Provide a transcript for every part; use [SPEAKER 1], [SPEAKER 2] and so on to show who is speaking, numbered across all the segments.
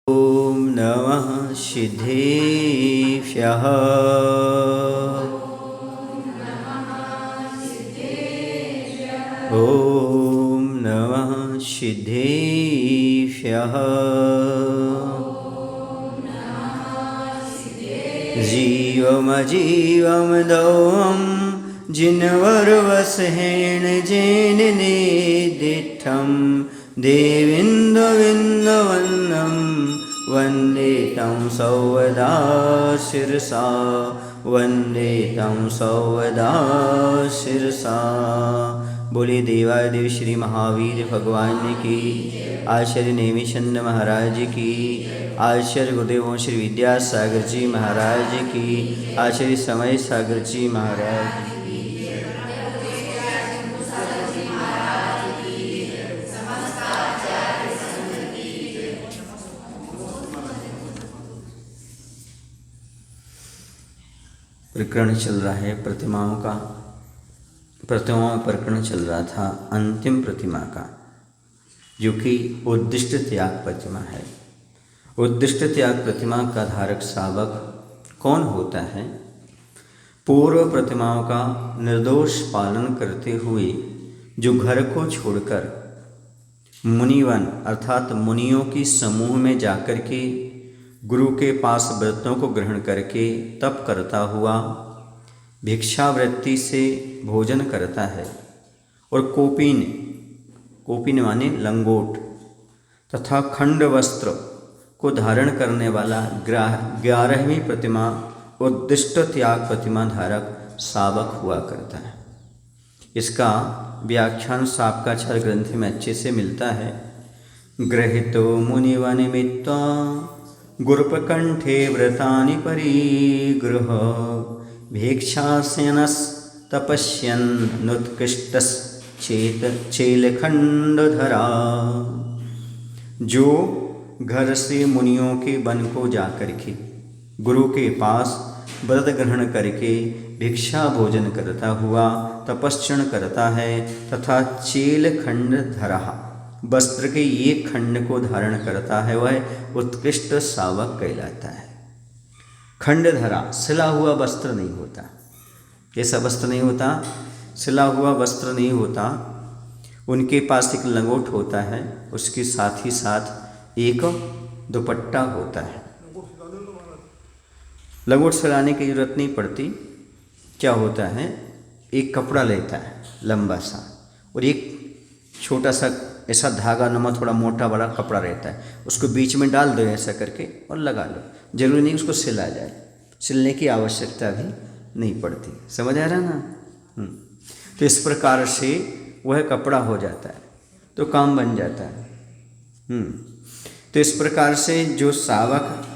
[SPEAKER 1] ॐ नमः सिद्धेभ्यः। ॐ नमः सिद्धेभ्यः। जीवमजीवं दौं जिनवरवसहेण जेन निदिष्टं देवेन्द्रविन्दवन्नं वन्दे तं सौवदा शिरसा, वन्दे तं सौवदा शिरसा। बोले देवादेव श्री महावीर भगवान की, आचार्य नेमिचंद महाराज की, आचार्य गुरुदेव श्री विद्यासागर जी महाराज की, आचार्य समय सागर जी महाराज की। प्रकरण चल रहा है प्रतिमाओं का। प्रतिमाओं में प्रकरण चल रहा था अंतिम प्रतिमा का, जो कि उद्दिष्ट त्याग प्रतिमा है। उद्दिष्ट त्याग प्रतिमा का धारक सावक कौन होता है? पूर्व प्रतिमाओं का निर्दोष पालन करते हुए जो घर को छोड़कर मुनिवन अर्थात मुनियों की समूह में जाकर के गुरु के पास व्रतों को ग्रहण करके तप करता हुआ भिक्षावृत्ति से भोजन करता है, और कोपीन माने लंगोट तथा खंड वस्त्र को धारण करने वाला 11वीं प्रतिमा उद्दिष्ट त्याग प्रतिमा धारक सावक हुआ करता है। इसका व्याख्यान सापकाचार ग्रंथ में अच्छे से मिलता है। गृहीतो मुनिवनिमित्त गुरुपकंठे व्रतानि परिगृह भिक्षासेनस्तपस्यन्नुत्कृष्टश्चेत चेलखंडधरा। जो घर से मुनियों के वन को जाकर के गुरु के पास व्रत ग्रहण करके भिक्षा भोजन करता हुआ तपस्या करता है तथा चेलखंड धरा वस्त्र के एक खंड को धारण करता है, वह उत्कृष्ट सावक कहलाता है। खंड धरा सिला हुआ वस्त्र नहीं होता। कैसा वस्त्र नहीं होता? सिला हुआ वस्त्र नहीं होता। उनके पास एक लंगोट होता है, उसके साथ ही साथ एक दुपट्टा होता है। लंगोट सिलाने की जरूरत नहीं पड़ती। क्या होता है, एक कपड़ा लेता है लंबा सा, और एक छोटा सा ऐसा धागा नुमा थोड़ा मोटा बड़ा कपड़ा रहता है, उसको बीच में डाल दो ऐसा करके और लगा लो। जरूरी नहीं उसको सिला जाए, सिलने की आवश्यकता भी नहीं पड़ती। समझ आ रहा ना? तो इस प्रकार से वह कपड़ा हो जाता है तो काम बन जाता है। तो इस प्रकार से जो सावक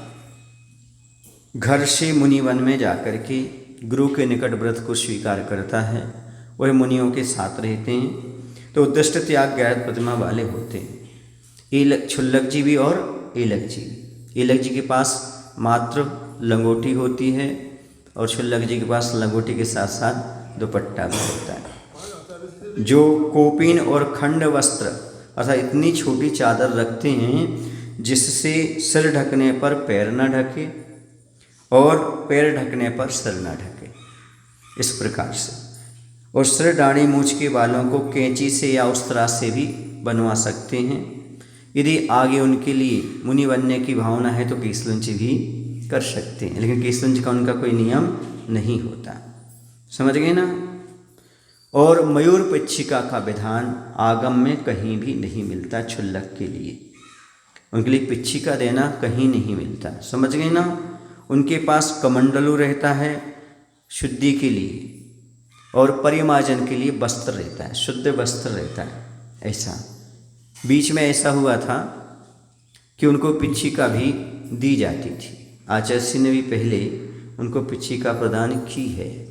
[SPEAKER 1] घर से मुनिवन में जाकर के गुरु के निकट व्रत को स्वीकार करता है, वह मुनियों के साथ रहते हैं, तो उद्दिष्ट त्याग ज्ञात प्रतिमा वाले होते हैं। क्षुल्लक जी भी और ईलक जी। ईलक जी के पास मात्र लंगोटी होती है, और क्षुल्लक जी के पास लंगोटी के साथ साथ दुपट्टा भी होता है। जो कोपीन और खंड वस्त्र अर्थात इतनी छोटी चादर रखते हैं जिससे सिर ढकने पर पैर न ढके और पैर ढकने पर सिर न ढके, इस प्रकार से। और सिर दाढ़ी मूछ के बालों को कैंची से या उस तरह से भी बनवा सकते हैं। यदि आगे उनके लिए मुनि बनने की भावना है तो केसलंच भी कर सकते हैं, लेकिन केसलंच का उनका कोई नियम नहीं होता। समझ गए ना? और मयूर पक्षिका का विधान आगम में कहीं भी नहीं मिलता। क्षुल्लक के लिए उनके लिए पिच्छिका देना कहीं नहीं मिलता। समझ गए ना? उनके पास कमंडलू रहता है शुद्धि के लिए, और परिमार्जन के लिए वस्त्र रहता है, शुद्ध वस्त्र रहता है। ऐसा बीच में ऐसा हुआ था कि उनको पिच्छिका भी दी जाती थी। आचार्य ने भी पहले उनको पिच्छिका प्रदान की है,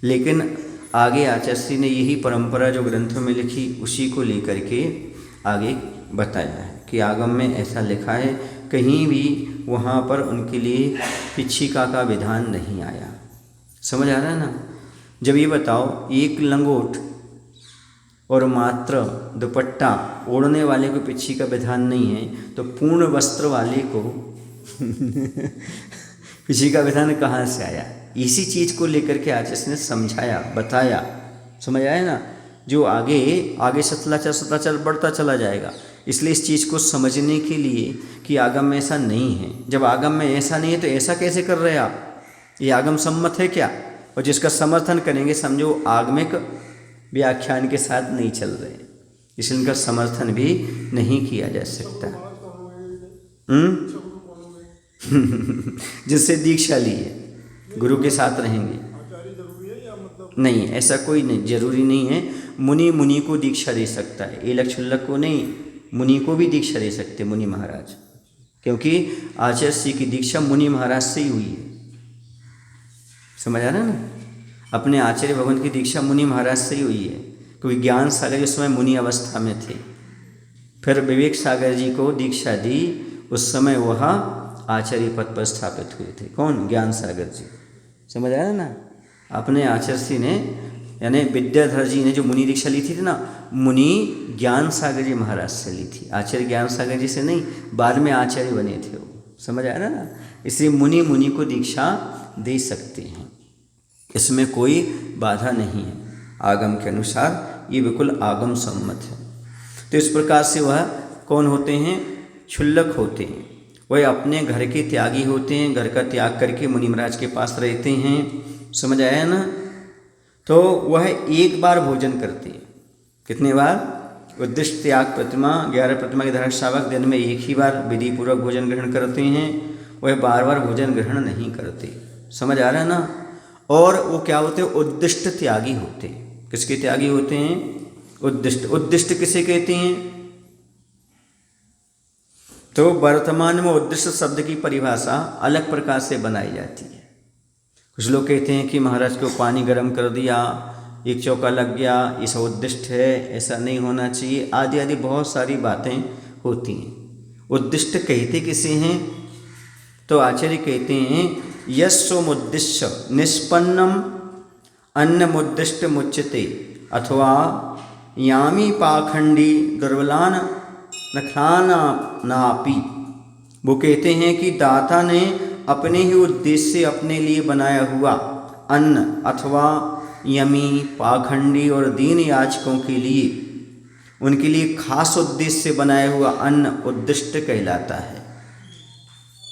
[SPEAKER 1] लेकिन आगे आचार्य ने यही परंपरा जो ग्रंथों में लिखी उसी को लेकर के आगे बताया है कि आगम में ऐसा लिखा है, कहीं भी वहाँ पर उनके लिए पिच्छिका का विधान नहीं आया। समझ आ रहा है ना? जब ये बताओ, एक लंगोट और मात्र दुपट्टा ओढ़ने वाले को पिछी का विधान नहीं है, तो पूर्ण वस्त्र वाले को पिछी का विधान कहाँ से आया? इसी चीज़ को लेकर के आचार्य ने समझाया, बताया, समझ आया ना। जो आगे आगे सतलाचल बढ़ता चला जाएगा। इसलिए इस चीज़ को समझने के लिए कि आगम में ऐसा नहीं है, जब आगम में ऐसा नहीं है तो ऐसा कैसे कर रहे आप? ये आगम सम्मत है क्या? और जिसका समर्थन करेंगे समझो आगमिक व्याख्यान के साथ नहीं चल रहे, इसलिए इनका समर्थन भी नहीं किया जा सकता। जिससे दीक्षा ली है, गुरु के साथ रहेंगे। नहीं, ऐसा कोई नहीं, जरूरी नहीं है। मुनि को दीक्षा दे सकता है, एलक छुल्लक को नहीं, मुनि को भी दीक्षा दे सकते मुनि महाराज, क्योंकि आचार्य श्री की दीक्षा मुनि महाराज से ही हुई है। समझ आ रहा है ना? अपने आचार्य भगवान की दीक्षा मुनि महाराज से ही हुई है, क्योंकि ज्ञान सागर उस समय मुनि अवस्था में थे। फिर विवेक सागर जी को दीक्षा दी, उस समय वह आचार्य पद पर स्थापित हुए थे। कौन? ज्ञान सागर जी। समझ आया ना? अपने आचार्य श्री ने, यानी विद्याधर जी ने जो मुनि दीक्षा ली थी ना, मुनि ज्ञान सागर जी महाराज से ली थी, आचार्य ज्ञान सागर जी से नहीं, बाद में आचार्य बने थे वो। समझ आ रहा ना? इसलिए मुनि को दीक्षा दे सकते हैं, इसमें कोई बाधा नहीं है। आगम के अनुसार ये बिल्कुल आगम सम्मत है। तो इस प्रकार से वह कौन होते हैं? क्षुल्लक होते हैं। वह अपने घर के त्यागी होते हैं, घर का त्याग करके मुनि महाराज के पास रहते हैं। समझ आया ना? तो वह एक बार भोजन करते हैं। कितने बार? उद्दिष्ट त्याग प्रतिमा, 11 प्रतिमा के धारक शावक दिन में एक ही बार विधि पूर्वक भोजन ग्रहण करते हैं। वह बार बार भोजन ग्रहण नहीं करते। समझ आ रहा है ना? और वो क्या होते हैं? उद्दिष्ट त्यागी होते हैं। किसके त्यागी होते हैं? उद्दिष्ट। उद्दिष्ट किसे कहते हैं? तो वर्तमान में उद्दिष्ट शब्द की परिभाषा अलग प्रकार से बनाई जाती है। कुछ लोग कहते हैं कि महाराज को पानी गर्म कर दिया, एक चौका लग गया, ऐसा उद्दिष्ट है, ऐसा नहीं होना चाहिए, आदि आदि बहुत सारी बातें होती हैं। उद्दिष्ट कहते किसे हैं? तो आचार्य कहते हैं यस्सोमुद्दिश्य निष्पन्नम अन्नमुद्दिष्ट मुच्यते अथवा यामी पाखंडी दुर्बलान नखलानापि। वो कहते हैं कि दाता ने अपने ही उद्देश्य से अपने लिए बनाया हुआ अन्न अथवा यमी, पाखंडी और दीन याचकों के लिए, उनके लिए खास उद्देश्य से बनाया हुआ अन्न उद्दिष्ट कहलाता है।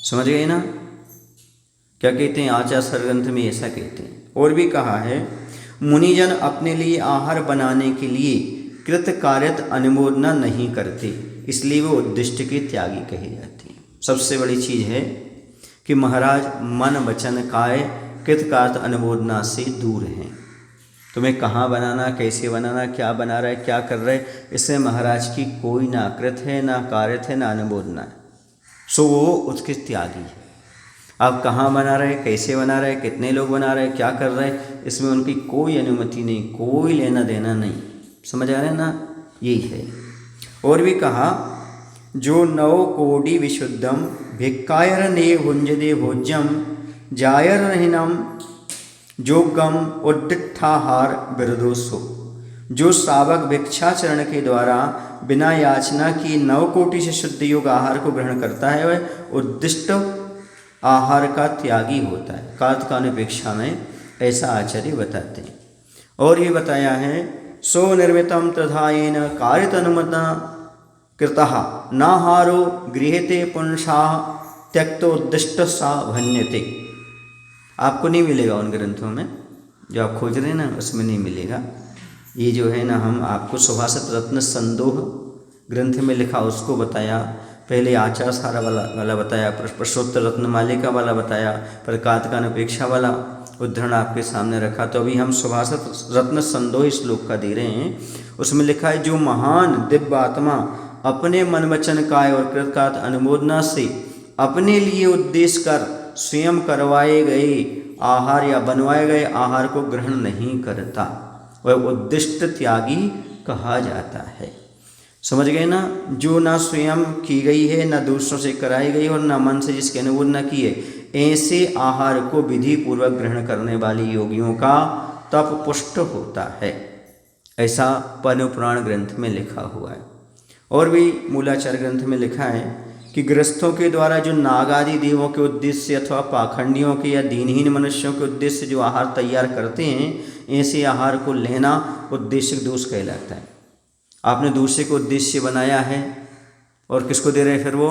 [SPEAKER 1] समझ गए ना? क्या कहते हैं? आचार्य ग्रंथ में ऐसा कहते हैं। और भी कहा है मुनिजन अपने लिए आहार बनाने के लिए कृत कार्यत अनुमोदना नहीं करते, इसलिए वो उद्दिष्ट के त्यागी कहे जाते हैं। सबसे बड़ी चीज़ है कि महाराज मन वचन काय कृत कार्य अनुमोदना से दूर हैं। तुम्हें कहाँ बनाना, कैसे बनाना, क्या बना रहा है, क्या कर रहा है, इससे महाराज की कोई ना कृत है, ना कार्यत है, ना अनुमोदना है। सो वो उसके त्यागी है। आप कहाँ बना रहे, कैसे बना रहे, कितने लोग बना रहे, क्या कर रहे, इसमें उनकी कोई अनुमति नहीं, कोई लेना देना नहीं। समझ आ रहे ना? यही है। और भी कहा जो नव कोटि विशुद्धम भिक्कायर ने भुंजदे भोज्यम जायरहिनम जोगम उद्दिठाहार विरदोसो। जो सावक भिक्षाचरण के द्वारा बिना याचना की 9 कोटि से शुद्ध योग आहार को ग्रहण करता है, वह उद्दिष्ट आहार का त्यागी होता है। कात्कानुपेक्षा में ऐसा आचार्य बताते हैं। और ये बताया है सो निर्मितम तथायेन कार्यतनुमता कृतः नाहारो गृहते पुंसाः त्यक्तोद्दिष्ट सा भन्यते। आपको नहीं मिलेगा उन ग्रंथों में, जो आप खोज रहे हैं ना, उसमें नहीं मिलेगा। ये जो है ना, हम आपको सुभाषित रत्न संदोह ग्रंथ में लिखा उसको बताया, पहले आचार सारा वाला बताया, प्रश्नोत्तर रत्नमालिका वाला बताया, पर कात्कानुपेक्षा वाला उद्धरण आपके सामने रखा। तो अभी हम सुभाषित रत्न संदोह श्लोक का दे रहे हैं। उसमें लिखा है जो महान दिव्य आत्मा अपने मन वचन काय और कृतकार्य अनुमोदना से अपने लिए उद्देश्य कर स्वयं करवाए गए आहार या बनवाए गए आहार को ग्रहण नहीं करता, वह उद्दिष्ट त्यागी कहा जाता है। समझ गए ना? जो ना स्वयं की गई है, ना दूसरों से कराई गई और ना मन से जिसकी अनुमोदना की है, ऐसे आहार को विधि पूर्वक ग्रहण करने वाले योगियों का तप पुष्ट होता है। ऐसा पद्म पुराण ग्रंथ में लिखा हुआ है। और भी मूलाचार ग्रंथ में लिखा है कि गृहस्थों के द्वारा जो नाग आदि देवों के उद्देश्य अथवा पाखंडियों के या दीनहीन मनुष्यों के उद्देश्य जो आहार तैयार करते हैं, ऐसे आहार को लेना उद्देश्य दोष कहलाता है। आपने दूसरे को उद्देश्य बनाया है और किसको दे रहे हैं, फिर वो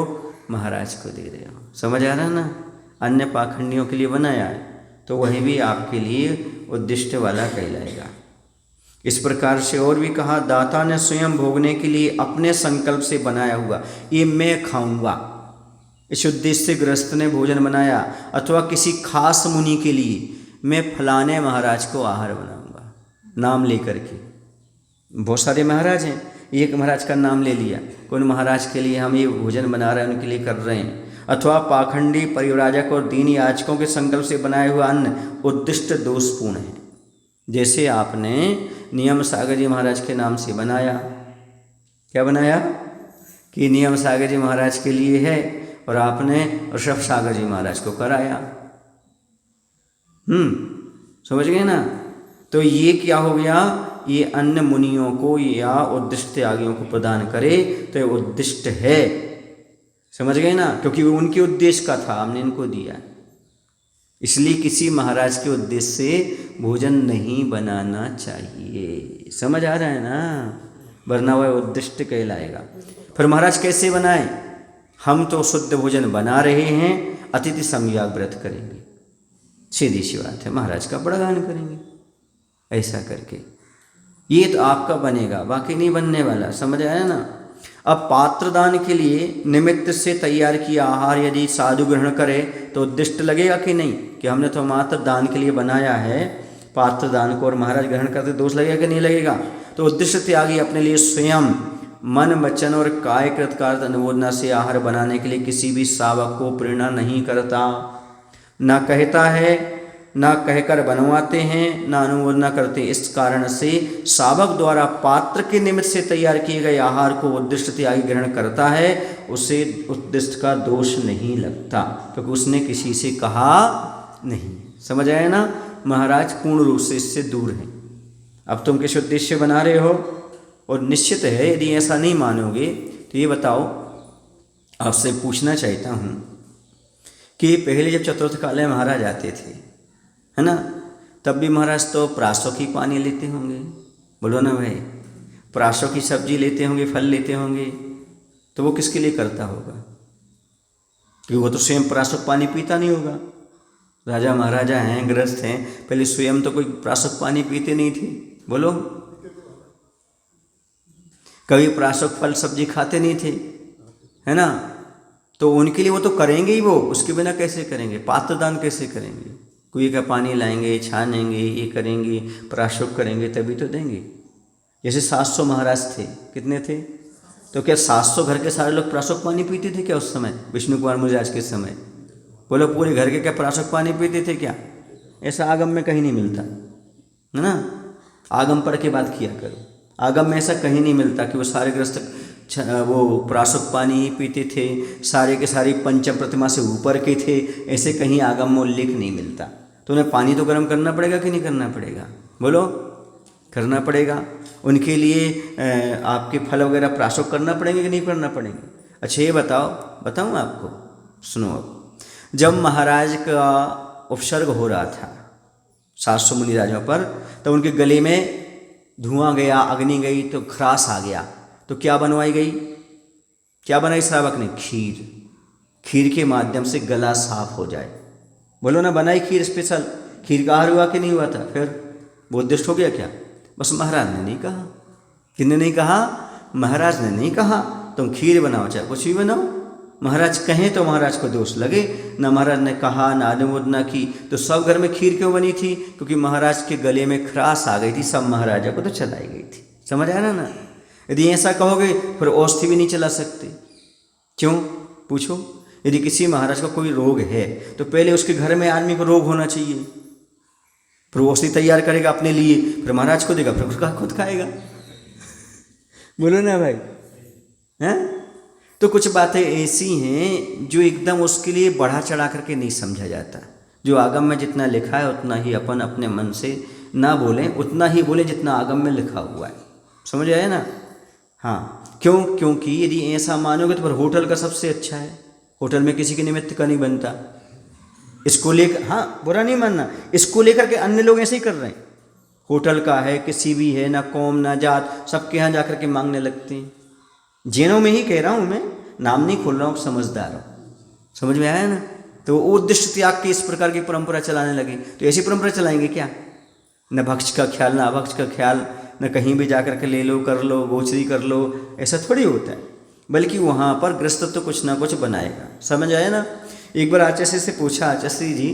[SPEAKER 1] महाराज को दे रहे हो। समझ आ रहा है ना, अन्य पाखंडियों के लिए बनाया है तो वही भी आपके लिए उद्दिष्ट वाला कहलाएगा। इस प्रकार से और भी कहा, दाता ने स्वयं भोगने के लिए अपने संकल्प से बनाया हुआ ये मैं खाऊंगा, इस उद्देश्य से गृहस्थ ने भोजन बनाया, अथवा किसी खास मुनि के लिए मैं फलाने महाराज को आहार बनाऊंगा, नाम लेकर के। बहुत सारे महाराज हैं, एक महाराज का नाम ले लिया, कौन महाराज के लिए हम ये भोजन बना रहे हैं, उनके लिए कर रहे हैं। अथवा पाखंडी परिव्राजक और दीन याचकों के संकल्प से बनाए हुआ अन्न उद्दिष्ट दोषपूर्ण है। जैसे आपने नियम सागर जी महाराज के नाम से बनाया, क्या बनाया कि नियम सागर जी महाराज के लिए है, और आपने ऋषभ सागर जी महाराज को कराया। समझ गए ना। तो ये क्या हो गया, ये अन्य मुनियों को या उद्दिष्ट त्यागियों को प्रदान करे तो ये उद्दिष्ट है। समझ गए ना, क्योंकि वो उनके उद्देश्य का था, हमने इनको दिया। इसलिए किसी महाराज के उद्देश्य से भोजन नहीं बनाना चाहिए। समझ आ रहा है ना, वरना वह उद्दिष्ट कहलाएगा। फिर महाराज कैसे बनाए, हम तो शुद्ध भोजन बना रहे हैं, अतिथि समयाग व्रत करेंगे, सीधी सी बात है, महाराज का बड़गान करेंगे, ऐसा करके ये तो आपका बनेगा, बाकी नहीं बनने वाला। समझ आया ना। अब पात्रदान के लिए निमित्त से तैयार किया आहार यदि साधु ग्रहण करे तो उद्दिष्ट लगेगा कि नहीं, कि हमने तो मात्र दान के लिए बनाया है पात्रदान को और महाराज ग्रहण करते दोष लगेगा कि नहीं लगेगा। तो उद्दिष्ट त्यागी अपने लिए स्वयं मन वचन और काय कृतकार्य अनुमोदना से आहार बनाने के लिए किसी भी सावक को प्रेरणा नहीं करता, न कहता है, ना कहकर बनवाते हैं, ना अनुमोदना करते। इस कारण से सावक द्वारा पात्र के निमित्त से तैयार किए गए आहार को उद्दिष्ट त्यागी ग्रहण करता है, उसे उद्दिष्ट का दोष नहीं लगता, क्योंकि उसने किसी से कहा नहीं। समझ आया ना। महाराज पूर्ण रूप से इससे दूर हैं। अब तुम किस उद्देश्य बना रहे हो, और निश्चित है यदि ऐसा नहीं मानोगे तो ये बताओ, आपसे पूछना चाहता हूँ कि पहले जब चतुर्थ काल में महाराज आते थे, है ना, तब भी महाराज तो प्रासों की पानी लेते होंगे, बोलो ना भाई, प्रासों की सब्जी लेते होंगे, फल लेते होंगे, तो वो किसके लिए करता होगा, क्योंकि वो तो स्वयं प्रासों पानी पीता नहीं होगा। राजा महाराजा हैं, गृहस्थ हैं, पहले स्वयं तो कोई प्रासों पानी पीते नहीं थे, बोलो, कभी प्रासों फल सब्जी खाते नहीं थे, है ना। तो उनके लिए वो तो करेंगे ही, वो उसके बिना कैसे करेंगे, पात्रदान कैसे करेंगे, कुएं का पानी लाएंगे, छानेंगे, ये करेंगे, प्राशुक करेंगे, तभी तो देंगे। जैसे 700 महाराज थे, कितने थे, तो क्या 700 घर के सारे लोग प्राशुक पानी पीते थे क्या उस समय, विष्णु कुमार मुनिराज के समय, बोलो पूरे घर के क्या प्राशुक पानी पीते थे क्या? ऐसा आगम में कहीं नहीं मिलता, है ना। आगम पढ़ के बात किया करो, आगम में ऐसा कहीं नहीं मिलता कि वो सारे ग्रस्त वो प्राशुक पानी ही पीते थे, सारे के सारे पंचम प्रतिमा से ऊपर के थे, ऐसे कहीं आगम में उल्लेख नहीं मिलता। तो उन्हें पानी तो गर्म करना पड़ेगा कि नहीं करना पड़ेगा, बोलो, करना पड़ेगा। उनके लिए आपके फल वगैरह प्राशुक करना पड़ेंगे कि नहीं करना पड़ेंगे। अच्छा ये बताऊँ आपको, सुनो। अब जब महाराज का उपसर्ग हो रहा था 700 मुनिराजों पर, तो उनके गले में धुआं गया, अग्नि गई, तो खरास आ गया, तो क्या बनवाई गई, क्या बनाई श्रावक ने, खीर। खीर के माध्यम से गला साफ हो जाए, बोलो ना, बनाई खीर स्पेशल। खीर का आहार हुआ कि नहीं हुआ था, फिर वो उद्दिष्ट हो गया क्या? बस महाराज ने नहीं कहा, किसने नहीं कहा, महाराज ने नहीं कहा तुम खीर बनाओ चाहे कुछ भी बनाओ, महाराज कहें तो महाराज को दोष लगे। ना महाराज ने कहा, ना अनुमोदना की, तो सब घर में खीर क्यों बनी थी? क्योंकि महाराज के गले में खराश आ गई थी, सब महाराजा को तो चलाई गई थी। समझ आया ना। यदि ऐसा कहोगे फिर औषधि भी नहीं चला सकते। क्यों पूछो? यदि किसी महाराज का कोई रोग है तो पहले उसके घर में आदमी को रोग होना चाहिए, फिर औषधि तैयार करेगा अपने लिए, फिर महाराज को देगा, फिर उसका खुद खाएगा। बोलो ना भाई, हैं? तो कुछ बातें ऐसी हैं जो एकदम उसके लिए बढ़ा चढ़ा करके नहीं समझा जाता। जो आगम में जितना लिखा है उतना ही अपन अपने मन से ना बोलें, उतना ही बोलें जितना आगम में लिखा हुआ है। समझ आया ना? हाँ, क्यों? क्योंकि यदि ऐसा मानोगे तो फिर होटल का सबसे अच्छा है, होटल में किसी के निमित्त का नहीं बनता। इसको लेकर, हाँ बुरा नहीं मानना, इसको लेकर के अन्य लोग ऐसे ही कर रहे हैं। होटल का है, किसी भी है, ना कौम ना जात, सबके यहाँ जाकर के मांगने लगते हैं। जैनों में ही कह रहा हूँ मैं, नाम नहीं खोल रहा हूँ, समझदार हो। समझ में आया ना? तो वो उद्दिष्ट त्याग के इस प्रकार की परंपरा चलाने लगे। तो ऐसी परंपरा चलाएंगे क्या? न भक्ष का ख्याल, न अभक्ष का ख्याल, न कहीं भी जाकर के ले लो, कर लो, गोचरी कर लो, ऐसा थोड़ी होता है। बल्कि वहाँ पर गृहस्थ तो कुछ ना कुछ बनाएगा। समझ आया ना? एक बार आचार्य से पूछा, आचार्य जी,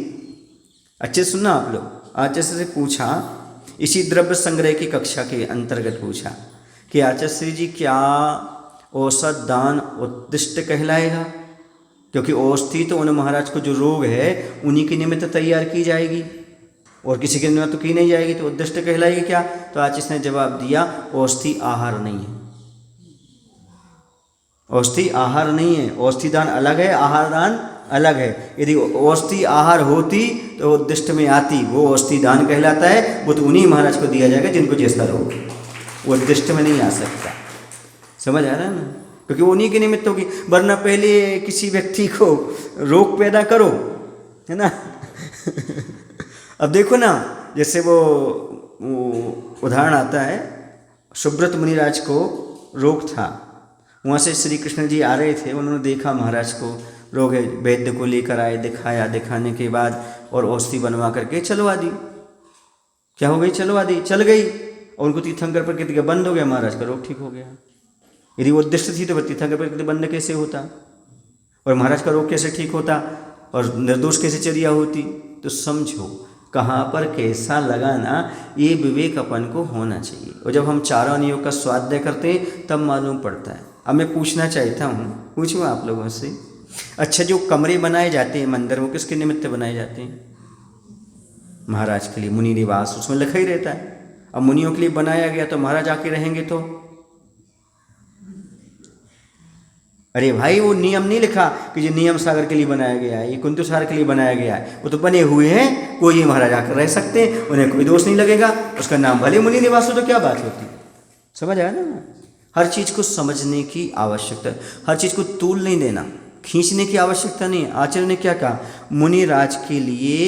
[SPEAKER 1] अच्छे सुनना आप लोग, आचार्य से पूछा, इसी द्रव्य संग्रह की कक्षा के अंतर्गत पूछा कि आचार्य जी क्या औसत दान उद्दिष्ट कहलाएगा? क्योंकि औषधि तो उन महाराज को जो रोग है उन्हीं के निमित्त तैयार की जाएगी और किसी के निमित्त तो की नहीं जाएगी, तो उद्दिष्ट कहलाएगी क्या? तो आचार्य ने जवाब दिया, औषधि आहार नहीं है। औषधि आहार नहीं है, औषधि दान अलग है, आहार दान अलग है। यदि औषधि आहार होती तो उद्दिष्ट में आती, वो औषधि दान कहलाता है, वो तो उन्हीं महाराज को दिया जाएगा जिनको जैसा रोग, वो उद्दिष्ट में नहीं आ सकता। समझ आ रहा है ना? क्योंकि वो उन्हीं के निमित्त होगी। वरना पहले किसी व्यक्ति को रोग पैदा करो, है ना? अब देखो ना, जैसे वो उदाहरण आता है, सुब्रत मुनिराज को रोग था, वहाँ से श्री कृष्ण जी आ रहे थे, उन्होंने देखा महाराज को रोग है, वैद्य को लेकर आए, दिखाया, दिखाने के बाद और औषधि बनवा करके चलवा दी। क्या हो गई? चलवा दी, चल गई, और उनको तीर्थंकर प्रकृति का बंद हो गया, महाराज का रोग ठीक हो गया। यदि वो उद्दिष्ट थी तो तीर्थंकर प्रकृति बंद कैसे होता, और महाराज का रोग कैसे ठीक होता, और निर्दोष कैसे चर्या होती? तो समझो कहाँ पर कैसा लगाना, ये विवेक अपन को होना चाहिए। और जब हम चारों नियोग का स्वाध्याय करते हैं तब मालूम पड़ता है। अब मैं पूछना चाहता हूँ, पूछूँ आप लोगों से, अच्छा जो कमरे बनाए जाते हैं मंदिर, वो किसके निमित्त बनाए जाते हैं? महाराज के लिए, मुनि निवास, उसमें लिखा ही रहता है। अब मुनियों के लिए बनाया गया तो महाराज आके रहेंगे तो, अरे भाई वो नियम नहीं लिखा कि ये नियम सागर के लिए बनाया गया है, ये कुंतु सागर के लिए बनाया गया है, वो तो बने हुए हैं, कोई ये महाराज आकर रह सकते हैं, उन्हें कोई दोष नहीं लगेगा, उसका नाम भले मुनि निवास हो तो क्या बात होती। समझ आया ना? हर चीज़ को समझने की आवश्यकता है, हर चीज़ को तूल नहीं देना, खींचने की आवश्यकता नहीं है। आचार्य ने क्या कहा? मुनि राज के लिए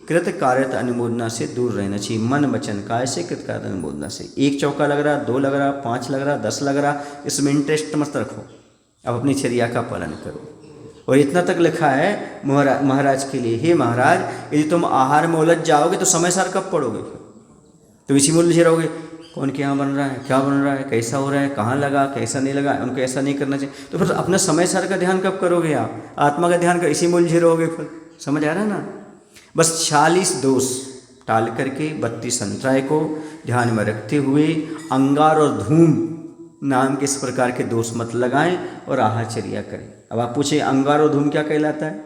[SPEAKER 1] कृत कार्यत अनुमोदना से दूर रहना चाहिए, मन वचन काय से कृत कार्यत अनुमोदना से। 1 चौका लग रहा, 2 लग रहा, 5 लग रहा, 10 लग रहा, इसमें इंटरेस्ट मत रखो, अब अपनी चर्या का पालन करो। और इतना तक लिखा है महाराज के लिए, हे महाराज यदि तुम आहार में उलझ जाओगे तो समय सार कब पढ़ोगे? तो इसी में उलझे रहोगे, कौन के यहाँ बन रहा है, क्या बन रहा है, कैसा हो रहा है, कहाँ लगा, कैसा नहीं लगा, उनको ऐसा नहीं करना चाहिए। तो फिर अपना समय सार का ध्यान कब करोगे आप? आत्मा का ध्यान कर, इसी में उलझे रहोगे फिर। समझ आ रहा है ना? बस 40 दोष टाल करके 32 अंतराय को ध्यान में रखते हुए अंगार और धूम नाम के इस प्रकार के दोष मत लगाएं और आहारचर्या करें। अब आप पूछें अंगार और धूम क्या कहलाता है?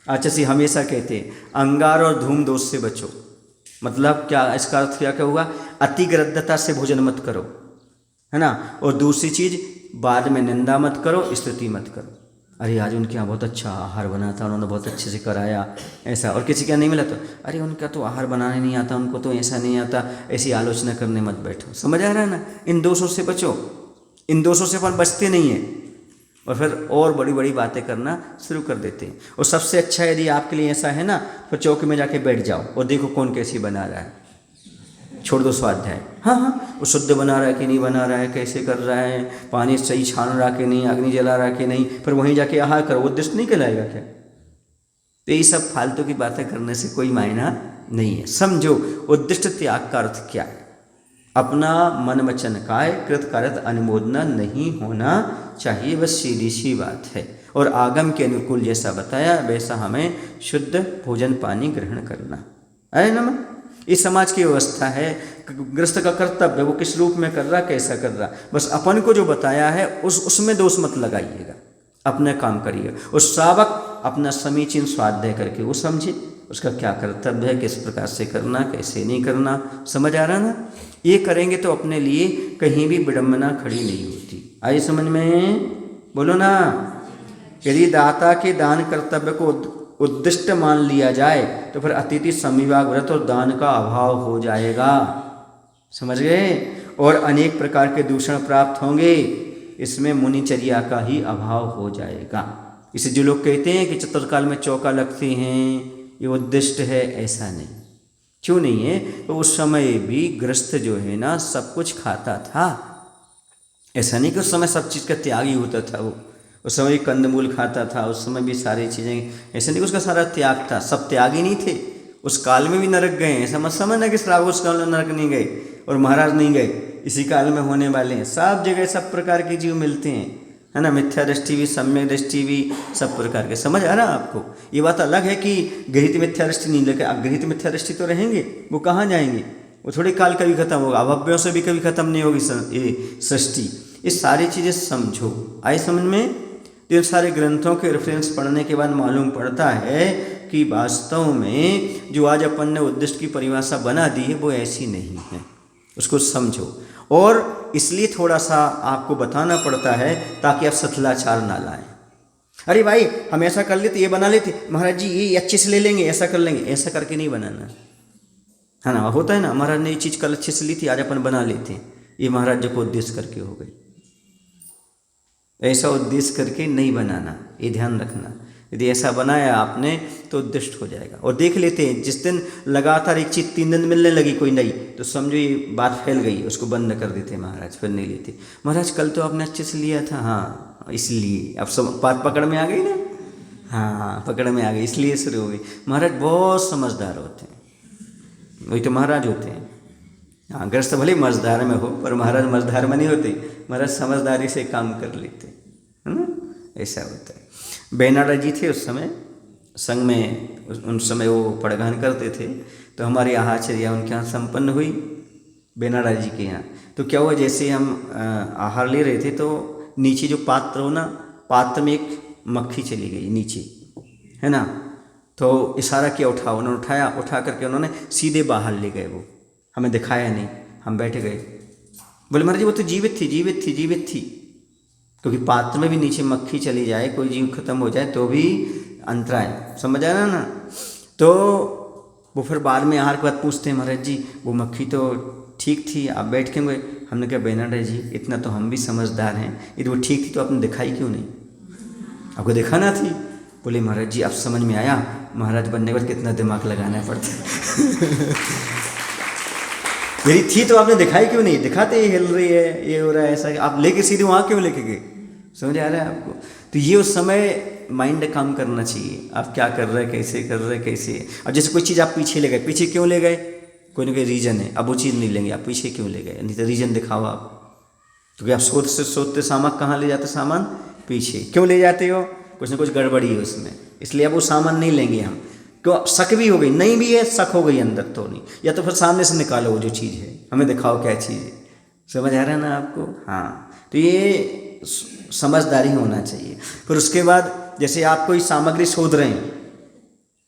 [SPEAKER 1] आचार्य हमेशा कहते हैं अंगार और धूम दोष से बचो। मतलब क्या, इसका अर्थ क्या हुआ? अतिग्रद्धता से भोजन मत करो, है ना? और दूसरी चीज़, बाद में निंदा मत करो, स्तुति मत करो। अरे आज उनके यहाँ बहुत अच्छा आहार बना था, उन्होंने बहुत अच्छे से कराया, ऐसा। और किसी का नहीं मिला तो अरे उनका तो आहार बनाने नहीं आता, उनको तो ऐसा नहीं आता, ऐसी आलोचना करने मत बैठो। समझ आ रहा है ना? इन दोषों से बचो, इन दोषों से अपन बचते नहीं हैं और फिर और बड़ी बड़ी बातें करना शुरू कर देते हैं। और सबसे अच्छा यदि आपके लिए ऐसा है ना, फिर चौकी में जाके बैठ जाओ और देखो कौन कैसी बना रहा है, छोड़ दो स्वाध्याय। हाँ, वो शुद्ध बना रहा है कि नहीं बना रहा है, कैसे कर रहा है, पानी सही छान रहा कि नहीं, अग्नि जला रहा कि नहीं, फिर वहीं जाके आहार करो, उद्दिष्ट नहीं कहलाएगा क्या? तो ये सब फालतू की बातें करने से कोई मायना नहीं है। समझो उद्दिष्ट त्याग का अर्थ क्या है। अपना मन वचन काय कृत कार्यत अनुमोदना नहीं होना चाहिए, बस सीधी सी बात है। और आगम के अनुकूल जैसा बताया वैसा हमें शुद्ध भोजन पानी ग्रहण करना है ना। इस समाज की व्यवस्था है, गृहस्थ का कर्तव्य वो किस रूप में कर रहा, कैसा कर रहा, बस अपन को जो बताया है उसमें दोष मत लगाइएगा, अपना काम करिए। और श्रावक अपना समीचीन स्वाध्याय करके वो समझे उसका क्या कर्तव्य है, किस प्रकार से करना, कैसे नहीं करना। समझ आ रहा ना? ये करेंगे तो अपने लिए कहीं भी विडंबना खड़ी नहीं होती। आइए समझ में, बोलो ना। यदि दाता के दान कर्तव्य को उद्दिष्ट मान लिया जाए तो फिर अतिथि समविभाग व्रत और दान का अभाव हो जाएगा। समझ गए? और अनेक प्रकार के दूषण प्राप्त होंगे, इसमें मुनिचर्या का ही अभाव हो जाएगा। इसे जो लोग कहते हैं कि चतुर्काल में चौका लगते हैं, ये उद्दिष्ट है, ऐसा नहीं। क्यों नहीं है? तो उस समय भी गृहस्थ जो है ना सब कुछ खाता था। ऐसा नहीं कि उस समय सब चीज़ का त्यागी होता था। वो उस समय कंदमूल खाता था, उस समय भी सारी चीज़ें, ऐसा नहीं कि उसका सारा त्याग था। सब त्यागी नहीं थे। उस काल में भी नरक गए, ऐसा मत समझना कि श्रावक उस काल में नरक नहीं गए और महाराज नहीं गए, इसी काल में होने वाले हैं। सब जगह सब प्रकार के जीव मिलते हैं, है ना। मिथ्या दृष्टि भी, सम्यक दृष्टि भी, सब प्रकार के। समझ आ रहा है आपको? ये बात अलग है कि गृहीत मिथ्या दृष्टि नहीं, लेकिन अगृहीत मिथ्या दृष्टि तो रहेंगे, वो कहाँ जाएंगे? वो थोड़ी काल कभी खत्म होगा, अभव्यों से भी कभी खत्म नहीं होगी ये सृष्टि। ये सारी चीज़ें समझो, आए समझ में? तो इन सारे ग्रंथों के रेफरेंस पढ़ने के बाद मालूम पड़ता है कि वास्तव में जो आज अपन ने उद्दिष्ट की परिभाषा बना दी है वो ऐसी नहीं है, उसको समझो। और इसलिए थोड़ा सा आपको बताना पड़ता है ताकि आप सथलाचार ना लाएं। अरे भाई हम ऐसा कर लेते, ये बना लेते, महाराज जी ये अच्छे से ले लेंगे, ऐसा कर लेंगे, ऐसा करके नहीं बनाना, है ना। होता है ना, महाराज ने ये चीज़ कल अच्छे से ली थी, आज अपन बना लेते हैं, ये महाराज जी को उद्देश्य करके हो गई। ऐसा उद्देश्य करके नहीं बनाना, ये ध्यान रखना। यदि ऐसा बनाया आपने तो उद्दिष्ट हो जाएगा। और देख लेते हैं जिस दिन लगातार एक चीज़ 3 दिन मिलने लगी कोई नई, तो समझो ये बात फैल गई, उसको बंद कर देते महाराज, फिर नहीं लेते। महाराज कल तो आपने अच्छे से लिया था, हाँ इसलिए अब सब बात पकड़ में आ गई ना, हाँ पकड़ में आ गई, इसलिए शुरू हो गई। महाराज बहुत समझदार होते हैं, वही तो महाराज होते हैं। हाँ गृहस्थ भले मझधार में हो, पर महाराज मझधार में नहीं होते, महाराज समझदारी से काम कर लेते, है ना, ऐसा होता है। बेनाडा जी थे उस समय संघ में, उन समय वो पड़गान करते थे, तो हमारे यहाँ आचर्या उनके यहाँ संपन्न हुई बेनाडा जी के यहाँ। तो क्या हुआ, जैसे हम आहार ले रहे थे तो नीचे जो पात्र हो ना, पात्र में एक मक्खी चली गई नीचे, है ना। तो इशारा किया उठाओ, उन्होंने उठाया, उठा करके उन्होंने सीधे बाहर ले गए, वो हमें दिखाया नहीं, हम बैठ गए। बोले महाराज जी वो तो जीवित थी, जीवित थी, जीवित थी। क्योंकि पात्र में भी नीचे मक्खी चली जाए, कोई जीव खत्म हो जाए तो भी अंतराय, समझ आया ना। तो वो फिर बाद में आहार के बाद पूछते हैं, महाराज जी वो मक्खी तो ठीक थी, आप बैठ के गए। हमने कहा बेनाडा जी इतना तो हम भी समझदार हैं, यदि वो ठीक थी तो आपने दिखाई क्यों नहीं, आपको दिखाना थी। बोले महाराज जी अब समझ में आया, महाराज बनने के बाद कितना दिमाग लगाना पड़ता यदि थी तो आपने दिखाई क्यों नहीं, दिखाते ही हिल रही है, ये हो रहा है, ऐसा आप लेके सीधे वहाँ क्यों लेके गए, समझ आ रहा है आपको। तो ये उस समय माइंड काम करना चाहिए, आप क्या कर रहे हैं, कैसे कर रहे हैं, कैसे। अब जैसे कोई चीज़ आप पीछे ले गए, पीछे क्यों ले गए, कोई ना कोई रीज़न है, अब वो चीज़ नहीं लेंगे, आप पीछे क्यों ले गए, नहीं तो रीज़न दिखाओ आप। क्योंकि आप सोचते सामान कहाँ ले जाते, सामान पीछे क्यों ले जाते हो, कुछ ना कुछ गड़बड़ी है उसमें, इसलिए अब वो सामान नहीं लेंगे हम। क्यों, शक भी हो गई, नहीं भी है शक हो गई अंदर तो नहीं, या तो फिर सामने से निकालो वो जो चीज़ है, हमें दिखाओ क्या चीज़ है, समझ आ रहा है ना आपको। हाँ तो ये समझदारी होना चाहिए। फिर उसके बाद जैसे आप कोई सामग्री शोध रहे हैं,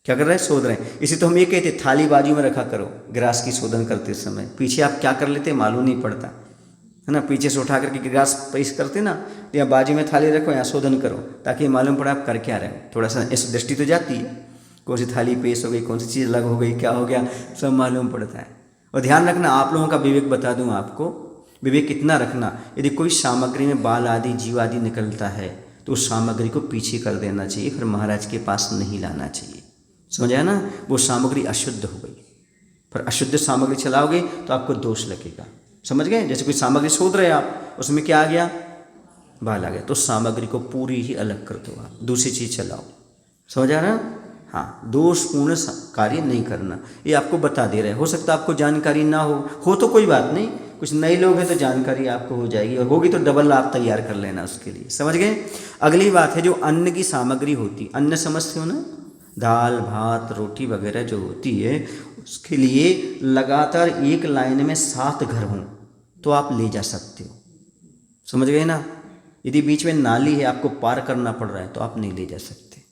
[SPEAKER 1] क्या कर रहे हैं, शोध रहे हैं, इसी तो हम ये कहते थाली बाजू में रखा करो, ग्रास की शोधन करते समय पीछे आप क्या कर लेते मालूम नहीं पड़ता, है ना। पीछे से उठा करके ग्रास पेश करते ना, तो यहाँ बाजू में थाली रखो, यहाँ शोधन करो, ताकि मालूम पड़े आप कर क्या रहे हो। थोड़ा सा ऐसी दृष्टि तो जाती है, कौन सी थाली पेश हो गई, कौन सी चीज़ अलग हो गई, क्या हो गया, सब मालूम पड़ता है। और ध्यान रखना, आप लोगों का विवेक बता दूं आपको, विवेक कितना रखना, यदि कोई सामग्री में बाल आदि जीव आदि निकलता है तो उस सामग्री को पीछे कर देना चाहिए, फिर महाराज के पास नहीं लाना चाहिए, समझ आया ना। वो सामग्री अशुद्ध हो गई, फिर अशुद्ध सामग्री चलाओगे तो आपको दोष लगेगा, समझ गए। जैसे कोई सामग्री शोध रहे आप, उसमें क्या आ गया, बाल आ गया, तो सामग्री को पूरी ही अलग कर दो, आप दूसरी चीज़ चलाओ, समझ आ रहा। हाँ दोषपूर्ण कार्य नहीं करना, ये आपको बता दे रहे हैं। हो सकता है आपको जानकारी ना हो तो कोई बात नहीं, कुछ नए लोग हैं तो जानकारी आपको हो जाएगी, और होगी तो डबल आप तैयार कर लेना उसके लिए, समझ गए। अगली बात है जो अन्न की सामग्री होती, अन्न समझते हो ना, दाल भात रोटी वगैरह जो होती है, उसके लिए लगातार एक लाइन में 7 घर हों तो आप ले जा सकते हो, समझ गए ना। यदि बीच में नाली है, आपको पार करना पड़ रहा है, तो आप नहीं ले जा सकते,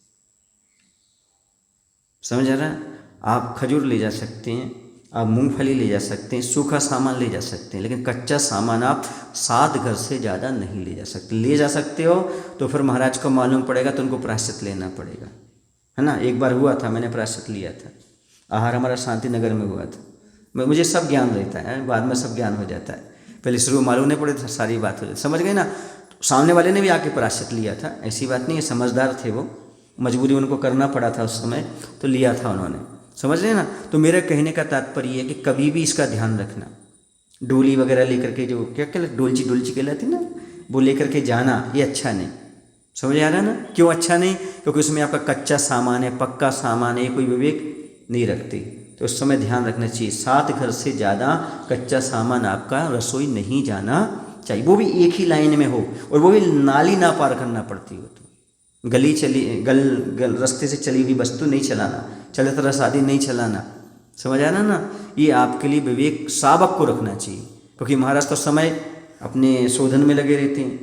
[SPEAKER 1] समझ आ रहा है। आप खजूर ले जा सकते हैं, आप मूंगफली ले जा सकते हैं, सूखा सामान ले जा सकते हैं, लेकिन कच्चा सामान आप 7 घर से ज़्यादा नहीं ले जा सकते। ले जा सकते हो तो फिर महाराज को मालूम पड़ेगा तो उनको प्रायश्चित लेना पड़ेगा, है ना। एक बार हुआ था, मैंने प्रायश्चित लिया था। आहार हमारा शांति नगर में हुआ था। मुझे सब ज्ञान रहता है, बाद में सब ज्ञान हो जाता है, पहले शुरू में मालूम नहीं पड़े था, सारी बात हो जाती, समझ गए ना। तो सामने वाले ने भी आके प्रायश्चित लिया था, ऐसी बात नहीं है, समझदार थे वो, मजबूरी उनको करना पड़ा था उस समय, तो लिया था उन्होंने, समझ रहे ना। तो मेरा कहने का तात्पर्य है कि कभी भी इसका ध्यान रखना, डोली वगैरह लेकर के, जो क्या कहलाती, डोलची डोलची कहलाती ना, वो लेकर के जाना, ये अच्छा नहीं। समझ आ रहा है ना, क्यों अच्छा नहीं? क्योंकि उसमें आपका कच्चा सामान है, पक्का सामान है, कोई विवेक नहीं रखती। तो उस समय ध्यान रखना चाहिए, 7 घर से ज़्यादा कच्चा सामान आपका रसोई नहीं जाना चाहिए, वो भी एक ही लाइन में हो, और वो भी नाली ना पार करना पड़ती हो, तो गली चली गल रास्ते से चली हुई वस्तु नहीं चलाना, चले तरह शादी नहीं चलाना, समझ आ रहा ना। ये आपके लिए विवेक सावक को रखना चाहिए, क्योंकि महाराज तो समय अपने शोधन में लगे रहते हैं,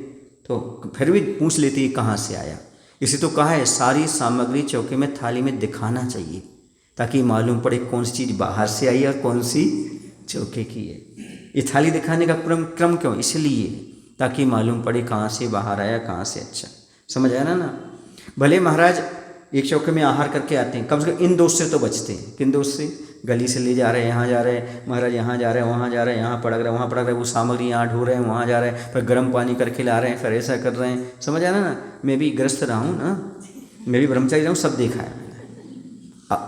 [SPEAKER 1] तो फिर भी पूछ लेते हैं कहाँ से आया। इसी तो कहा है, सारी सामग्री चौके में थाली में दिखाना चाहिए, ताकि मालूम पड़े कौन सी चीज़ बाहर से आई है और कौन सी चौके की है। ये थाली दिखाने का क्रम क्यों? इसलिए ताकि मालूम पड़े कहाँ से बाहर आया, कहाँ से अच्छा, समझ आया ना। भले महाराज एक चौके में आहार करके आते हैं, कम से कम इन दोष से तो बचते हैं। किन दोष से? गली से ले जा रहे हैं, यहाँ जा रहे हैं महाराज, यहाँ जा रहे हैं, वहाँ जा रहे हैं, यहाँ पड़क रहे हैं, वहाँ पड़क रहे हैं, वो सामग्री यहाँ ढो रहे हैं, वहाँ जा रहे हैं, फिर गर्म पानी करके ला रहे हैं, फिर ऐसा कर रहे हैं, समझ आ रहा ना। मैं भी ग्रस्त रहा हूँ ना, मैं भी ब्रह्मचारी रहा हूँ, सब देखा है मैंने,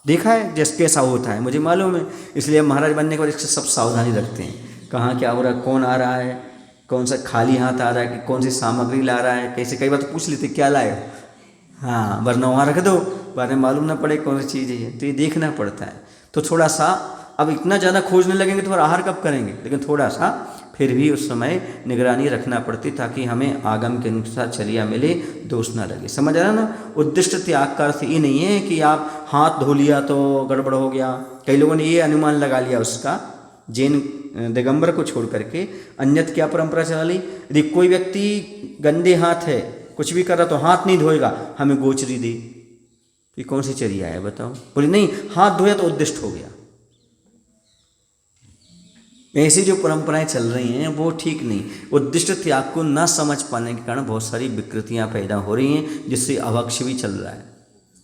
[SPEAKER 1] देखा है जैसे कैसा होता है, मुझे मालूम है। इसलिए महाराज बनने के बाद इससे सब सावधानी रखते हैं, कहाँ क्या हो रहा है, कौन आ रहा है, कौन सा खाली हाथ आ रहा है, कि कौन सी सामग्री ला रहा है, कैसे। कई बार तो पूछ लेते क्या लाए, हाँ, वरना वहाँ रख दो, बाद में मालूम ना पड़े कौन सी चीज़ है, तो ये देखना पड़ता है। तो थोड़ा सा, अब इतना ज़्यादा खोजने लगेंगे तो फिर आहार कब करेंगे, लेकिन थोड़ा सा फिर भी उस समय निगरानी रखना पड़ती, ताकि हमें आगम के अनुसार चलिया मिले, दोष ना लगे, समझ आ रहा ना। उद्दिष्ट त्याग का अर्थ ये नहीं है कि आप हाथ धो लिया तो गड़बड़ हो गया। कई लोगों ने ये अनुमान लगा लिया उसका, जैन दिगंबर को छोड़ करके अन्यत क्या परंपरा चला ली, यदि कोई व्यक्ति गंदे हाथ है, कुछ भी कर रहा तो हाथ नहीं धोएगा, हमें गोचरी दे। ये कौन सी चर्या है बताओ? बोले नहीं, हाथ धोया तो उद्दिष्ट हो गया। ऐसी जो परंपराएं चल रही हैं वो ठीक नहीं। उद्दिष्ट त्याग को न समझ पाने के कारण बहुत सारी विकृतियां पैदा हो रही हैं, जिससे अभक्ष भी चल रहा है।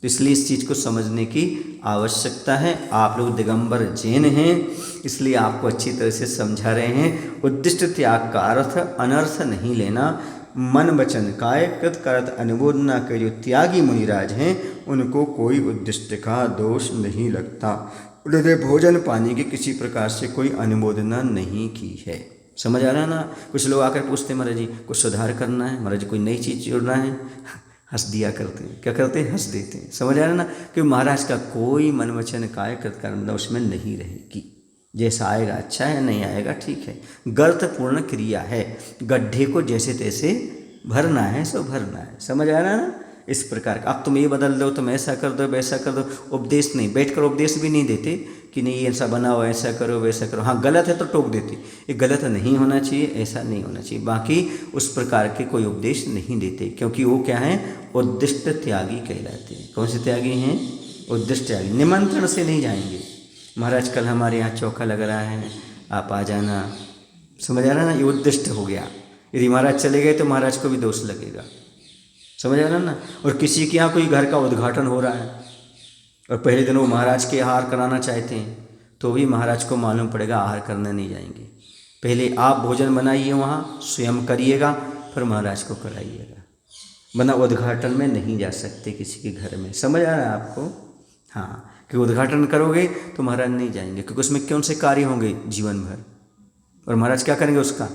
[SPEAKER 1] तो इसलिए इस चीज़ को समझने की आवश्यकता है। आप लोग दिगंबर जैन हैं, इसलिए आपको अच्छी तरह से समझा रहे हैं। उद्दिष्ट त्याग का अर्थ अनर्थ नहीं लेना, मन वचन काय कृत करत अनुमोदना के जो त्यागी मुनिराज हैं उनको कोई उद्दिष्ट का दोष नहीं लगता। उन्होंने भोजन पानी की किसी प्रकार से कोई अनुमोदना नहीं की है। समझ आ रहा है ना। कुछ लोग आकर पूछते महाराज जी कुछ सुधार करना है, महाराज जी कोई नई चीज़ जोड़ना है, हंस दिया करते हैं। क्या करते हैं? हंस देते हैं। समझ आ रहा है ना। कि महाराज का कोई मन वचन काय कृत कर्म उसमें नहीं रहेगी। जैसा आएगा अच्छा है, नहीं आएगा ठीक है। गर्तपूर्ण क्रिया है, गड्ढे को जैसे तैसे भरना है सो भरना है। समझ आ रहा है ना। इस प्रकार का अब तुम ये बदल दो, तुम ऐसा कर दो, वैसा कर दो। उपदेश नहीं, बैठकर उपदेश भी नहीं देते कि नहीं ऐसा बनाओ, ऐसा करो, वैसा करो। हाँ गलत है तो टोक देते, ये गलत नहीं होना चाहिए, ऐसा नहीं होना चाहिए। बाकी उस प्रकार के कोई उपदेश नहीं देते, क्योंकि वो क्या है, उद्दिष्ट त्यागी कहलाते हैं। कौन से त्यागी हैं? उद्दिष्ट त्यागी। निमंत्रण से नहीं जाएंगे। महाराज कल हमारे यहाँ चौका लग रहा है, आप आ जाना। समझ आ रहा ना। ये उद्दिष्ट हो गया। यदि महाराज चले गए तो महाराज को भी दोष लगेगा। समझ आ रहा ना। और किसी के यहाँ कोई घर का उद्घाटन हो रहा है और पहले दिन वो महाराज के आहार कराना चाहते हैं, तो भी महाराज को मालूम पड़ेगा आहार करने नहीं जाएंगे। पहले आप भोजन बनाइए, वहाँ स्वयं करिएगा, फिर महाराज को कराइएगा, वरना उद्घाटन में नहीं जा सकते किसी के घर में। समझ आ रहा है आपको? हाँ, कि उद्घाटन करोगे तो महाराज नहीं जाएंगे, क्योंकि उसमें कौन से कार्य होंगे जीवन भर, और महाराज क्या करेंगे? उसका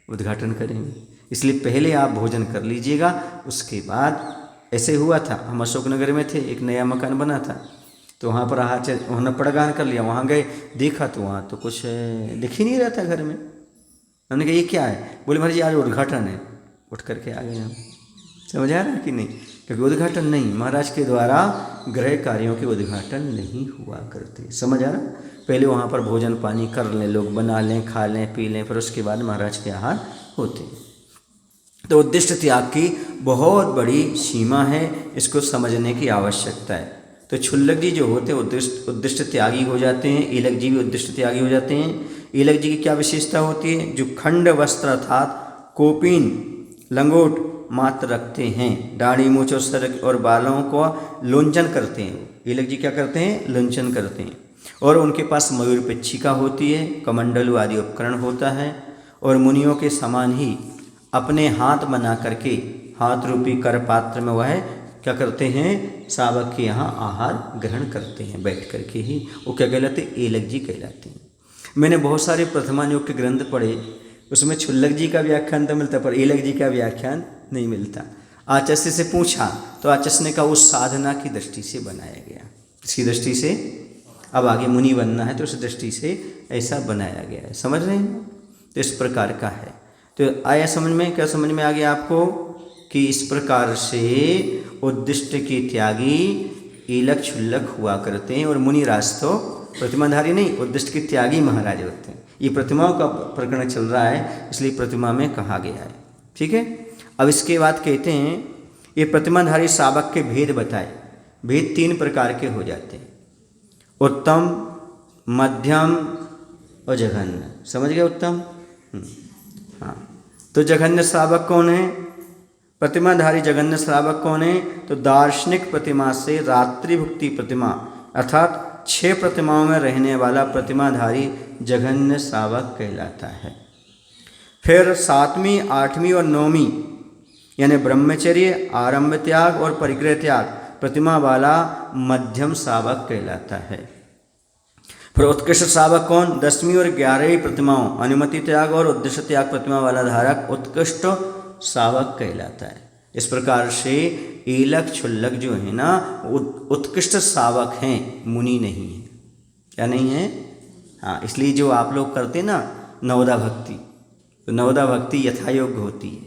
[SPEAKER 1] उद्घाटन करेंगे। इसलिए पहले आप भोजन कर लीजिएगा, उसके बाद। ऐसे हुआ था, हम अशोकनगर में थे, एक नया मकान बना था, तो वहाँ पर उन्होंने पड़गान कर लिया। वहाँ गए, देखा तो वहाँ तो कुछ दिख ही नहीं रहा था घर में। हमने कहा ये क्या है? बोले महाराज जी आज उद्घाटन है। उठ करके आ गए हम। समझ आ रहा है कि नहीं? क्योंकि उद्घाटन नहीं, महाराज के द्वारा गृह कार्यों के उद्घाटन नहीं हुआ करते। समझ आ रहा? पहले वहाँ पर भोजन पानी कर लें, लोग बना लें, खा लें, पी लें, फिर उसके बाद महाराज के आहार होते हैं। तो उद्दिष्ट त्याग की बहुत बड़ी सीमा है, इसको समझने की आवश्यकता है। तो क्षुल्लक जी जो होते हैं उद्दिष्ट त्यागी हो जाते हैं, ईलक जी भी उद्दिष्ट त्यागी हो जाते हैं। ईलक जी की क्या विशेषता होती है? जो खंड वस्त्र अर्थात कोपीन, लंगोट, मात्र रखते हैं। दाढ़ी मूंछ और सर और बालों को लुंजन करते हैं। ईलक जी क्या करते हैं? लुंजन करते हैं। और उनके पास मयूर पिच्छिका होती है, कमंडलू आदि उपकरण होता है। और मुनियों के समान ही अपने हाथ बना करके हाथ रूपी कर पात्र में वह क्या करते हैं? शावक के यहाँ आहार ग्रहण करते हैं बैठ करके ही। वो क्या कहलाते? ईलक जी कहलाते हैं। मैंने बहुत सारे प्रथमा योग के ग्रंथ पढ़े, उसमें क्षुल्लक जी का व्याख्यान तो मिलता पर ईलक जी का व्याख्यान नहीं मिलता। आचार्य से पूछा तो आचार्य ने कहा उस साधना की दृष्टि से बनाया गया। इसकी दृष्टि से अब आगे मुनि बनना है तो उस दृष्टि से ऐसा बनाया गया है। समझ रहे हैं? तो इस प्रकार का है। तो आया समझ में? क्या समझ में आ गया आपको कि इस प्रकार से उद्दिष्ट के त्यागी ईलक क्षुल्लक हुआ करते हैं। और मुनिराज तो प्रतिमाधारी नहीं, उद्दिष्ट के त्यागी महाराज होते हैं। ये प्रतिमाओं का प्रकरण चल रहा है, इसलिए प्रतिमा में कहा गया है। ठीक है। अब इसके बाद कहते हैं ये प्रतिमाधारी शावक के भेद बताए। भेद 3 प्रकार के हो जाते हैं, उत्तम, मध्यम और जघन्य। समझ गए? उत्तम। हाँ, तो जघन्य श्रावक कौन है? प्रतिमाधारी जघन्य श्रावक कौन है? तो दार्शनिक प्रतिमा से रात्रिभुक्ति प्रतिमा अर्थात 6 प्रतिमाओं में रहने वाला प्रतिमाधारी जघन्य श्रावक कहलाता है। फिर 7वीं, 8वीं और 9वीं यानी ब्रह्मचर्य, आरंभ त्याग और परिग्रह त्याग प्रतिमा वाला मध्यम श्रावक कहलाता है। फिर उत्कृष्ट श्रावक कौन? 10वीं और 11वीं प्रतिमाओं अनुमति त्याग और उद्देश्य त्याग प्रतिमा वाला धारक उत्कृष्ट श्रावक कहलाता है। इस प्रकार से ईलक क्षुल्लक जो है ना उत्कृष्ट श्रावक हैं, मुनि नहीं है। क्या नहीं है? हाँ, इसलिए जो आप लोग करते ना नवदा भक्ति, तो नवदा भक्ति यथायोग्य होती है।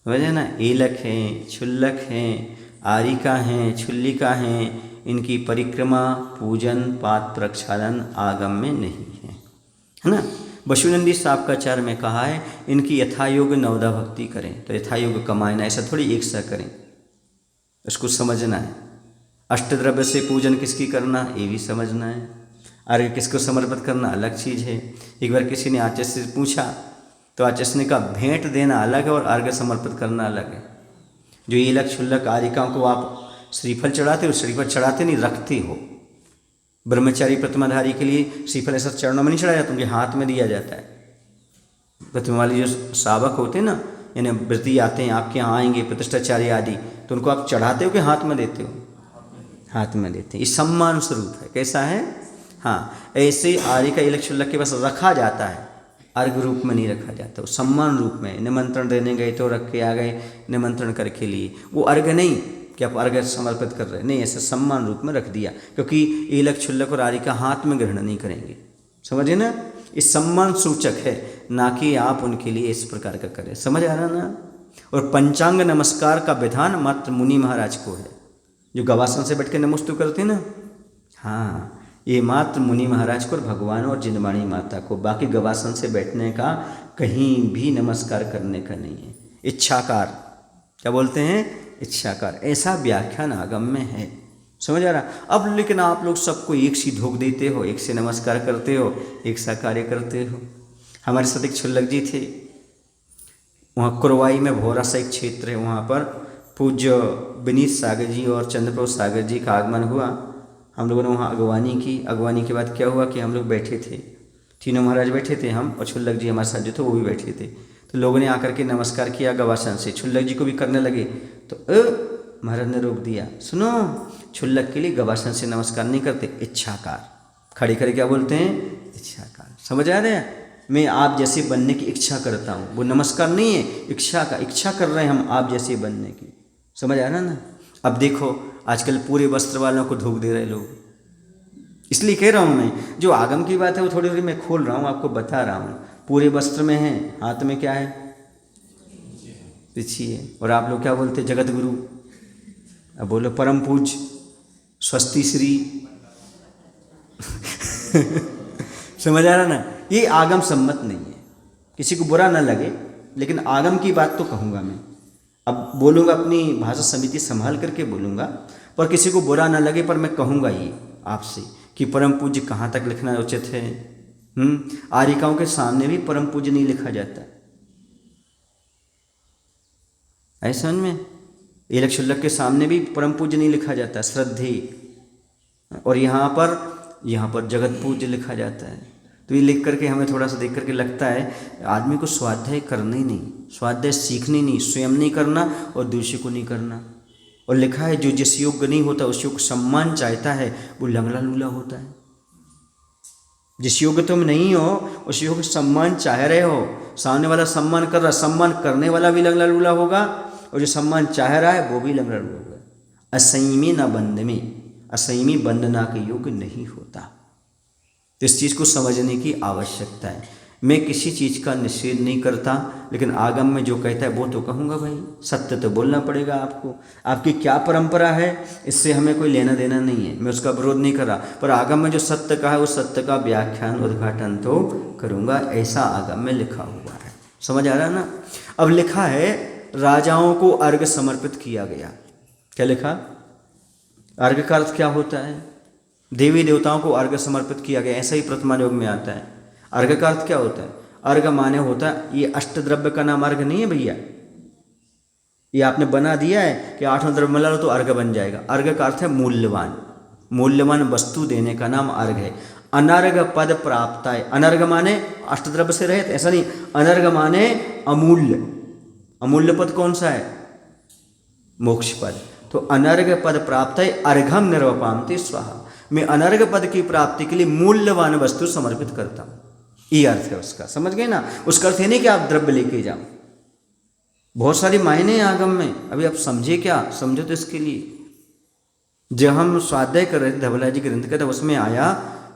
[SPEAKER 1] समझे ना? ईलक हैं, क्षुल्लक हैं, आरिका हैं, छुल्लिका हैं, इनकी परिक्रमा, पूजन, पाद प्रक्षालन आगम में नहीं है ना। बसुनंदी साहबकाचार्य में कहा है इनकी यथायोग नवदा भक्ति करें, तो यथायोग कमाएं ना, ऐसा थोड़ी एक सा करें, इसको समझना है। अष्टद्रव्य से पूजन किसकी करना ये भी समझना है। अर्घ्य किसको समर्पित करना अलग चीज़ है। एक बार किसी ने आचार्य से पूछा तो आचार्य ने कहा भेंट देना अलग है और अर्घ्य समर्पित करना अलग है। जो ईलक क्षुल्लक आरिकाओं को आप श्रीफल चढ़ाते हो, श्रीफल चढ़ाते नहीं रखते हो। ब्रह्मचारी प्रतिमाधारी के लिए श्रीफल ऐसा चरणों में नहीं चढ़ाया जाता, उनके हाथ में दिया जाता है। प्रतिमा वाली जो श्रावक होते हैं ना, यानी व्रती आते हैं आपके यहाँ आएंगे प्रतिष्ठाचार्य आदि, तो उनको आप चढ़ाते हो कि हाथ में देते हो? हाथ में देते हैं। ये सम्मान स्वरूप है। कैसा है? हाँ, ऐसे आरिका ईलक क्षुल्लक के पास रखा जाता है, अर्घ रूप में नहीं रखा जाता, वो सम्मान रूप में। निमंत्रण देने गए तो रख के आ गए निमंत्रण करके लिए, वो अर्घ नहीं कि आप अर्घ समर्पित कर रहे हैं, नहीं, ऐसा सम्मान रूप में रख दिया, क्योंकि ईलक क्षुल्लक और आरिका हाथ में ग्रहण नहीं करेंगे। समझे ना? इस सम्मान सूचक है, ना कि आप उनके लिए इस प्रकार का करें। समझ आ रहा ना? और पंचांग नमस्कार का विधान मात्र मुनि महाराज को है, जो गवासन से बैठ के नमस्तु करते हैं ना। हाँ, ये मात्र मुनि महाराज को और भगवान और जिनवाणी माता को, बाकी गवासन से बैठने का कहीं भी नमस्कार करने का नहीं है। इच्छाकार, क्या बोलते हैं? इच्छाकार, ऐसा व्याख्यान आगम में है। समझ आ रहा? अब लेकिन आप लोग सबको एक सी धोख देते हो, एक से नमस्कार करते हो, एक सा कार्य करते हो। हमारे साथ एक क्षुल्लक जी थे, वहाँ कुरवाई में भोरा सा एक क्षेत्र है, वहाँ पर पूज्य विनीत सागर जी और चंद्रप्रभु सागर जी का आगमन हुआ। हम लोगों ने वहाँ अगवानी की। अगवानी के बाद क्या हुआ कि हम लोग बैठे थे, तीनों महाराज बैठे थे, हम और क्षुल्लक जी हमारे साथ जो थे वो भी बैठे थे। तो लोगों ने आकर के नमस्कार किया गवासन से, क्षुल्लक जी को भी करने लगे, तो महाराज ने रोक दिया, सुनो, क्षुल्लक के लिए गवासन से नमस्कार नहीं करते, इच्छाकार। खड़े खड़े क्या बोलते हैं? इच्छाकार। समझ आ रहा है? मैं आप जैसे बनने की इच्छा करता हूँ, वो नमस्कार नहीं है, इच्छा का, इच्छा कर रहे हैं हम आप जैसे बनने की। समझ आ रहा ना? अब देखो आजकल पूरे वस्त्र वालों को धोख दे रहे लोग, इसलिए कह रहा हूँ मैं, जो आगम की बात है वो थोड़ी थोड़ी मैं खोल रहा हूँ, आपको बता रहा हूँ। पूरे वस्त्र में है, हाथ में क्या है? पिछी है। और आप लोग क्या बोलते हैं? जगत गुरु। अब बोलो परम पूज, स्वस्ति श्री। समझ आ रहा ना? ये आगम सम्मत नहीं है, किसी को बुरा ना लगे, लेकिन आगम की बात तो कहूँगा मैं। अब बोलूँगा, अपनी भाषा समिति संभाल करके बोलूँगा, पर किसी को बुरा ना लगे, पर मैं कहूँगा ये आपसे कि परम पूज्य कहाँ तक लिखना उचित है। आरिकाओं के सामने भी परम पूज्य नहीं लिखा जाता। है समझ में। ईलक शुल्लक के सामने भी परम पूज्य नहीं लिखा जाता, श्रद्धे, और यहाँ पर जगत पूज्य लिखा जाता है। तो ये लिख करके हमें थोड़ा सा देख करके लगता है आदमी को स्वाध्याय करना ही नहीं, स्वाध्याय सीखनी नहीं, स्वयं नहीं करना और दूसरे को नहीं करना। और लिखा है जो जिस योग्य नहीं होता उस योग्य सम्मान चाहता है वो लंगड़ा लूला होता है। जिस योग्य तुम नहीं हो उस योग्य सम्मान चाह रहे हो, सामने वाला सम्मान कर रहा, सम्मान करने वाला भी लंगड़ा लूला होगा और जो सम्मान चाह रहा है वो भी लंगड़ा लूला होगा। असंयमी न बंध में, असंयमी बंधना के योग्य नहीं होता। तो इस चीज़ को समझने की आवश्यकता है। मैं किसी चीज़ का निषेध नहीं करता, लेकिन आगम में जो कहता है वो तो कहूँगा भाई, सत्य तो बोलना पड़ेगा आपको। आपकी क्या परंपरा है इससे हमें कोई लेना देना नहीं है, मैं उसका विरोध नहीं कर रहा, पर आगम में जो सत्य का है उस सत्य का व्याख्यान उद्घाटन तो करूँगा, ऐसा आगम में लिखा हुआ है। समझ आ रहा है ना। अब लिखा है राजाओं को अर्घ्य समर्पित किया गया। क्या लिखा? अर्घ्य का अर्थ क्या होता है? देवी देवताओं को अर्घ्य समर्पित किया गया, ऐसा ही प्रथमा योग में आता है। अर्घ्य का अर्थ क्या होता है? अर्घ्य माने होता है, ये अष्टद्रव्य का नाम अर्घ्य नहीं है भैया, ये आपने बना दिया है कि 8वां द्रव्य मिला लो तो अर्घ्य बन जाएगा। अर्घ्य का अर्थ है मूल्यवान, मूल्यवान वस्तु देने का नाम अर्घ्य है। अनर्घ्य पद प्राप्त है, अनर्घ्य माने अष्टद्रव्य से रहित, ऐसा नहीं, अनर्घ्य माने अमूल्य। अमूल्य पद कौन सा है? मोक्ष पद। तो अनर्घ्य पद प्राप्त है अर्घम निर्वपामते स्वाहा, मैं अनर्घ्य पद की प्राप्ति के लिए मूल्यवान वस्तु समर्पित करता हूँ, ये अर्थ है उसका। समझ गए ना। उसका अर्थ है नहीं कि आप द्रव्य लेके जाओ, बहुत सारी मायने हैं आगम में, अभी आप समझे क्या, समझो तो इसके लिए। जब हम स्वाध्याय कर रहे थे धवला जी ग्रंथ का, तब उसमें आया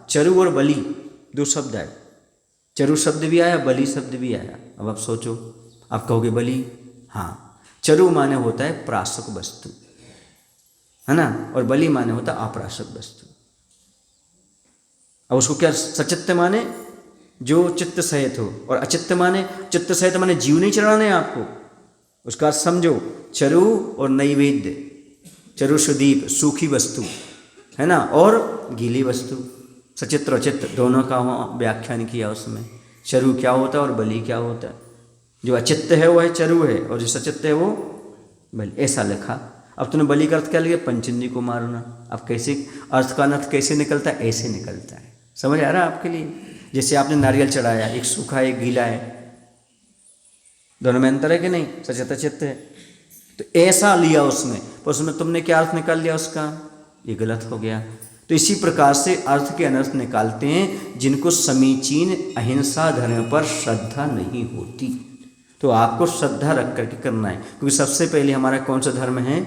[SPEAKER 1] चरु और बलि, दो शब्द आए, चरु शब्द भी आया, बलि शब्द भी आया। अब आप सोचो, आप कहोगे बलि, हाँ, चरु माने होता है प्राशक वस्तु, है ना, और बलि माने होता है अप्राशक वस्तु। अब उसको क्या सचित्त माने? जो चित्त सहित हो, और अचित्त माने, चित्त सहित माने जीव नहीं चढ़ाने आपको, उसका समझो। चरु और नैवेद्य, चरु सुदीप सूखी वस्तु है ना, और गीली वस्तु, सचित्र अचित्त दोनों का व्याख्यान किया उसमें। चरु क्या होता है और बलि क्या होता है? जो अचित्त है वो है चरु है, और जो सचित्त है वो बलि, ऐसा लिखा। अब तूने बलि का अर्थ क्या लिया? पंचंदी को मारना। अब कैसे अर्थ का अर्थ कैसे निकलता है? ऐसे निकलता है। समझ आ रहा है आपके लिए? जैसे आपने नारियल चढ़ाया, एक सूखा एक गीला है, दोनों में अंतर है कि नहीं? सचित अचित्त है, तो ऐसा लिया उसमें, पर उसमें तुमने क्या अर्थ निकाल लिया उसका? ये गलत हो गया। तो इसी प्रकार से अर्थ के अनर्थ निकालते हैं जिनको समीचीन अहिंसा धर्म पर श्रद्धा नहीं होती। तो आपको श्रद्धा रख करके करना है, क्योंकि सबसे पहले हमारा कौन सा धर्म है?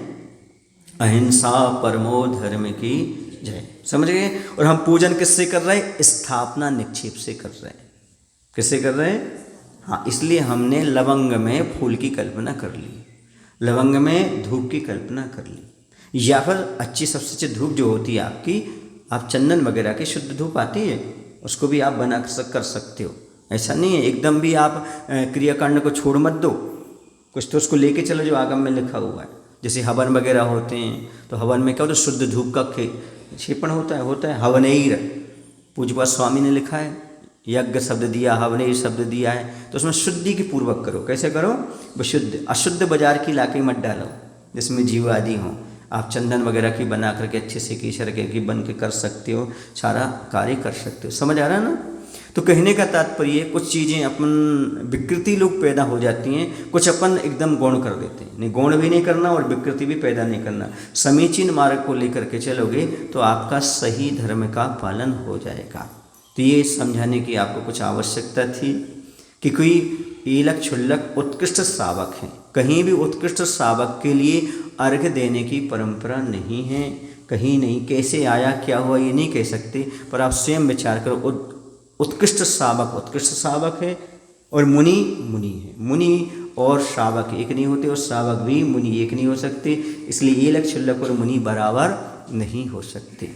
[SPEAKER 1] अहिंसा परमो धर्म की जय। समझ गए? और हम पूजन किससे कर रहे हैं? स्थापना निक्षेप से कर रहे हैं। किससे कर रहे हैं? हाँ, इसलिए हमने लवंग में फूल की कल्पना कर ली, लवंग में धूप की कल्पना कर ली, या फिर अच्छी सबसे अच्छी धूप जो होती है आपकी, आप चंदन वगैरह की शुद्ध धूप आती है, उसको भी आप बना कर सकते हो। ऐसा नहीं है एकदम भी आप क्रियाकांड को छोड़ मत दो, कुछ तो उसको लेके चलो जो आगम में लिखा हुआ है। जैसे हवन वगैरह होते हैं तो हवन में क्या होता है? शुद्ध धूप का क्षेपण होता है हवनैर। पूज्यपाद स्वामी ने लिखा है, यज्ञ शब्द दिया, हवनैर शब्द दिया है, तो उसमें शुद्धि की पूर्वक करो। कैसे करो? विशुद्ध, अशुद्ध बाजार की लाके मत डालो जिसमें जीव आदि हों। आप चंदन वगैरह की बना करके अच्छे से केसर के बन के कर सकते हो, सारा कार्य कर सकते हो। समझ आ रहा है ना। तो कहने का तात्पर्य, कुछ चीज़ें अपन विकृति लोग पैदा हो जाती हैं, कुछ अपन एकदम गौण कर देते हैं। नहीं, गौण भी नहीं करना और विकृति भी पैदा नहीं करना। समीचीन मार्ग को लेकर के चलोगे तो आपका सही धर्म का पालन हो जाएगा। तो ये समझाने की आपको कुछ आवश्यकता थी कि कोई ईलक क्षुल्लक उत्कृष्ट श्रावक हैं, कहीं भी उत्कृष्ट श्रावक के लिए अर्घ्य देने की परंपरा नहीं है, कहीं नहीं। कैसे आया क्या हुआ ये नहीं कह सकते, पर आप स्वयं विचार करो। उत्कृष्ट श्रावक है और मुनि है। मुनि और श्रावक एक नहीं होते, और श्रावक भी मुनि एक नहीं हो सकते, इसलिए ईलक क्षुल्लक और मुनि बराबर नहीं हो सकते।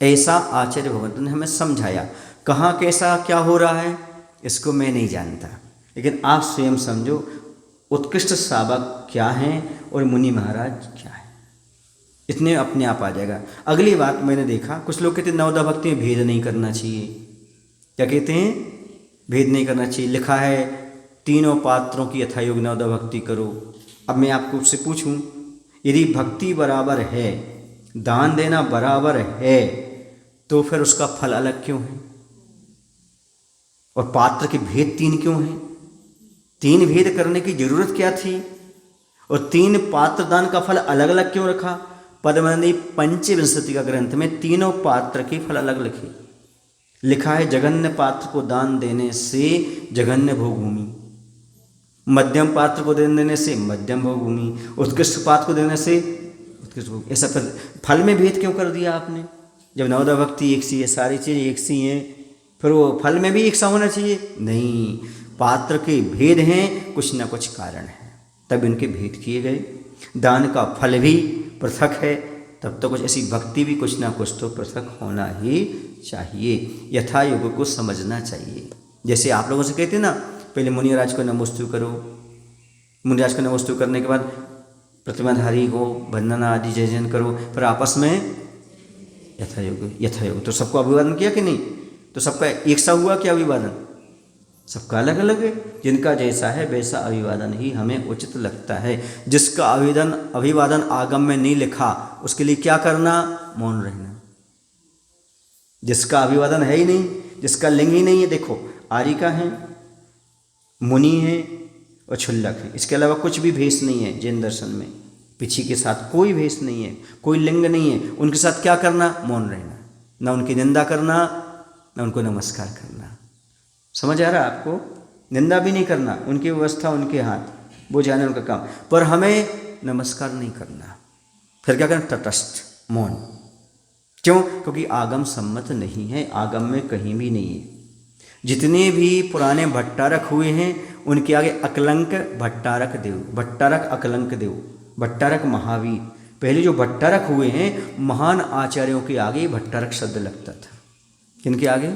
[SPEAKER 1] ऐसा आचार्य भगवंत ने हमें समझाया। कहाँ कैसा क्या हो रहा है इसको मैं नहीं जानता, लेकिन आप स्वयं समझो उत्कृष्ट श्रावक क्या हैं और मुनि महाराज क्या है, इतने अपने आप आ जाएगा। अगली बात मैंने देखा, कुछ लोग कहते हैं नवदा भक्ति में भेद नहीं करना चाहिए। क्या कहते हैं? भेद नहीं करना चाहिए। लिखा है तीनों पात्रों की यथायोग नवदा भक्ति करो, अब मैं आपको उससे पूछूं, यदि भक्ति बराबर है, दान देना बराबर है, तो फिर उसका फल अलग क्यों है? और पात्र के भेद 3 क्यों हैं? 3 भेद करने की जरूरत क्या थी? और 3 पात्र दान का फल अलग अलग क्यों रखा? पद्मनंदी पंचविंशति का ग्रंथ में तीनों पात्र के फल अलग लिखा है। जघन्य पात्र को दान देने से जघन्य भोगभूमि, मध्यम पात्र को दान देने से मध्यम भोगभूमि, उत्कृष्ट पात्र को देने से उत्कृष्ट भोग। ऐसा फल में भेद क्यों कर दिया आपने? जब नवदा भक्ति एक सी है, सारी चीज़ें एक सी हैं, फिर वो फल में भी एक सा होना चाहिए? नहीं, पात्र के भेद हैं, कुछ ना कुछ कारण है, तब इनके भेद किए गए। दान का फल भी पृथक है, तब तो कुछ ऐसी भक्ति भी कुछ ना कुछ तो पृथक होना ही चाहिए। यथा योग को समझना चाहिए। जैसे आप लोगों से कहते ना, पहले मुनिराज को नमोस्तु करो, मुनिराज को नमोस्तु करने के बाद प्रतिमाधारी को वंदना आदि जय जयन करो, फिर आपस में यथा योग तो सबको अभिवादन किया कि नहीं? तो सबका एक सा हुआ क्या अभिवादन? सबका अलग अलग है। जिनका जैसा है वैसा अभिवादन ही हमें उचित लगता है। जिसका अभिवादन आगम में नहीं लिखा, उसके लिए क्या करना? मौन रहना। जिसका अभिवादन है ही नहीं, जिसका लिंग ही नहीं है, देखो आर्यिका है, मुनि है और क्षुल्लक है, इसके अलावा कुछ भी भेष नहीं है जैन दर्शन में। पिछी के साथ कोई भेष नहीं है, कोई लिंग नहीं है, उनके साथ क्या करना? मौन रहना, ना उनकी निंदा करना, ना उनको नमस्कार करना। समझ आ रहा है आपको? निंदा भी नहीं करना, उनकी व्यवस्था उनके हाथ, वो जाने उनका काम, पर हमें नमस्कार नहीं करना। फिर क्या करना? तटस्थ, मौन। क्यों? क्योंकि आगम सम्मत नहीं है, आगम में कहीं भी नहीं है। जितने भी पुराने भट्टारक हुए हैं उनके आगे अकलंक भट्टारक देव, भट्टारक अकलंक देव, भट्टारक महावीर। पहले जो भट्टारक हुए हैं महान आचार्यों के आगे भट्टारक शब्द लगता था। किनके आगे?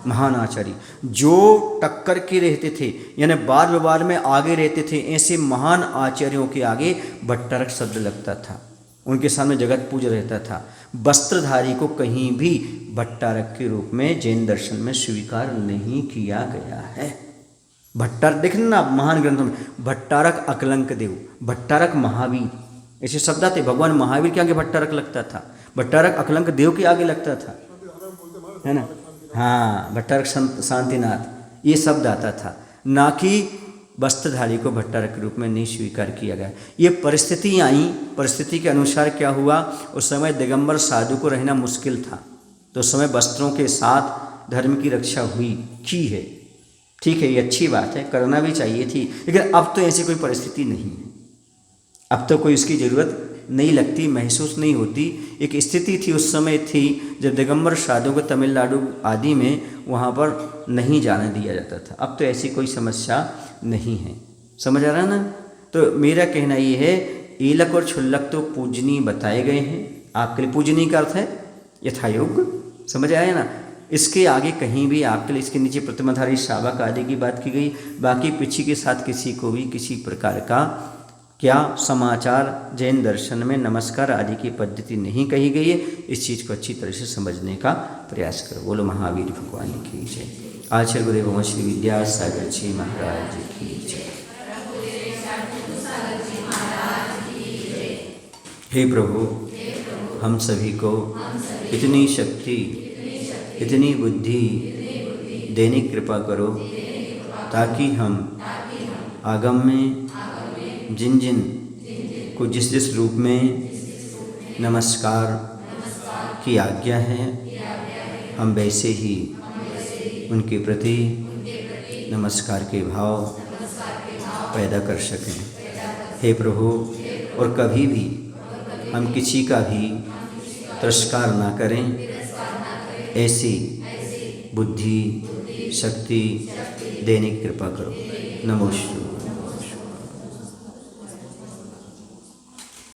[SPEAKER 1] महान आचार्य जो टक्कर के रहते थे, यानी वाद विवाद में आगे रहते थे, ऐसे महान आचार्यों के आगे भट्टारक शब्द लगता था। उनके सामने जगत पूज रहता था। वस्त्रधारी को कहीं भी भट्टारक के रूप में जैन दर्शन में स्वीकार नहीं किया गया है। भट्टारक देखना महान ग्रंथों में, भट्टारक अकलंक देव, भट्टारक महावीर, ऐसे शब्द आते। भगवान महावीर के आगे भट्टारक लगता था, भट्टारक अकलंक देव के आगे लगता था, है ना? हाँ, भट्टारक शांतिनाथ, ये शब्द आता था, ना कि वस्त्रधारी को भट्टारक के रूप में नहीं स्वीकार किया गया। ये परिस्थिति आई, परिस्थिति के अनुसार क्या हुआ, उस समय दिगंबर साधु को रहना मुश्किल था, तो उस समय वस्त्रों के साथ धर्म की रक्षा हुई की है। ठीक है, ये अच्छी बात है, करना भी चाहिए थी, लेकिन अब तो ऐसी कोई परिस्थिति नहीं है। अब तो कोई इसकी ज़रूरत नहीं लगती, महसूस नहीं होती। एक स्थिति थी उस समय थी जब दिगंबर साधु को तमिलनाडु आदि में वहाँ पर नहीं जाने दिया जाता था। अब तो ऐसी कोई समस्या नहीं है। समझ आ रहा है ना? तो मेरा कहना ये है, ईलक और क्षुल्लक तो पूजनीय बताए गए हैं आपके लिए। पूजनीय का अर्थ है यथायोग। समझ आया ना? इसके आगे कहीं भी आपके लिए, इसके नीचे प्रतिमाधारी शावक आदि की बात की गई। बाकी पिछी के साथ किसी को भी किसी प्रकार का क्या समाचार जैन दर्शन में नमस्कार आदि की पद्धति नहीं कही गई है। इस चीज़ को अच्छी तरह से समझने का प्रयास करो। बोलो महावीर भगवान की जय। आचार्य गुरुदेव श्री विद्यासागर जी महाराज की जय। हे प्रभु, हम सभी को इतनी शक्ति, इतनी बुद्धि देने की कृपा करो ताकि हम आगम में जिन जिन को जिस जिस रूप में नमस्कार की आज्ञा है, हम वैसे ही उनके प्रति नमस्कार के भाव पैदा कर सकें। हे प्रभु, और कभी भी हम किसी का भी तिरस्कार ना करें, ऐसी बुद्धि शक्ति देने की कृपा करो। नमोस्तुते।